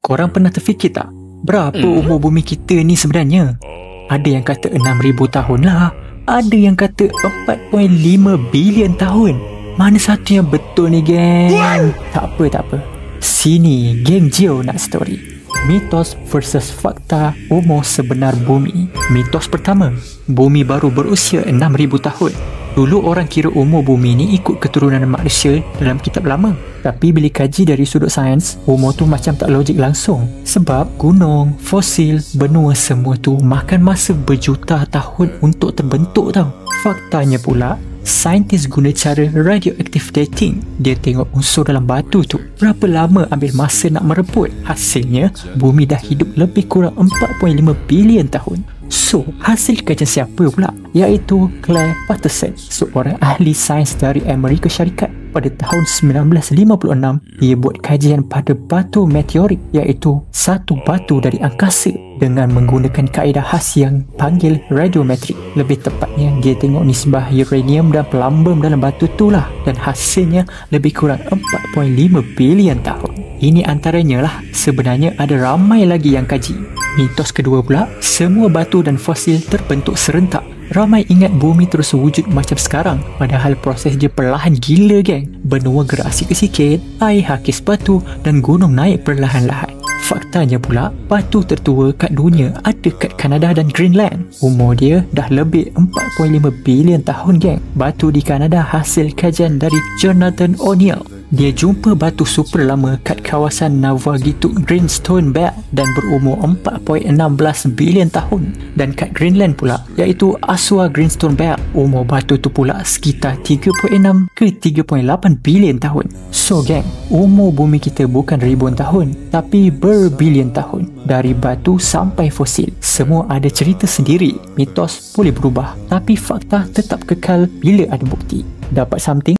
Korang pernah terfikir tak? Berapa umur bumi kita ni sebenarnya? Ada yang kata 6,000 tahun lah. Ada yang kata 4.5 bilion tahun. Mana satu yang betul ni, geng? Tak apa. Sini, geng Geo nak story. Mitos versus fakta umur sebenar bumi. Mitos pertama, bumi baru berusia 6,000 tahun. Dulu orang kira umur bumi ni ikut keturunan manusia dalam kitab lama. Tapi bila kaji dari sudut sains, umur tu macam tak logik langsung. Sebab gunung, fosil, benua semua tu makan masa berjuta tahun untuk terbentuk tau. Faktanya pula, saintis guna cara radioactive dating. Dia tengok unsur dalam batu tu berapa lama ambil masa nak merebut. Hasilnya, bumi dah hidup lebih kurang 4.5 bilion tahun. So, hasil kajian siapa pula? Iaitu Claire Patterson, seorang ahli sains dari Amerika Syarikat. Pada tahun 1956, ia buat kajian pada batu meteorit, iaitu satu batu dari angkasa, dengan menggunakan kaedah khas yang panggil radiometrik. Lebih tepatnya, dia tengok nisbah uranium dan pelambung dalam batu tu lah, dan hasilnya lebih kurang 4.5 bilion tahun. Ini antaranya lah. Sebenarnya ada ramai lagi yang kaji. Mitos kedua pula, semua batu dan fosil terbentuk serentak. Ramai ingat bumi terus wujud macam sekarang, padahal proses dia perlahan gila, geng. Benua gerak sikit-sikit, air hakis batu dan gunung naik perlahan-lahan. Faktanya pula, batu tertua kat dunia ada kat Kanada dan Greenland. Umur dia dah lebih 4.5 bilion tahun, geng. Batu di Kanada hasil kajian dari Jonathan O'Neill. Dia jumpa batu super lama kat kawasan Navagituk Greenstone Belt dan berumur 4.16 bilion tahun. Dan kat Greenland pula, iaitu Aswa Greenstone Belt, umur batu tu pula sekitar 3.6 ke 3.8 bilion tahun. So geng, umur bumi kita bukan ribuan tahun, tapi berbilion tahun. Dari batu sampai fosil, semua ada cerita sendiri. Mitos boleh berubah, tapi fakta tetap kekal bila ada bukti. Dapat something?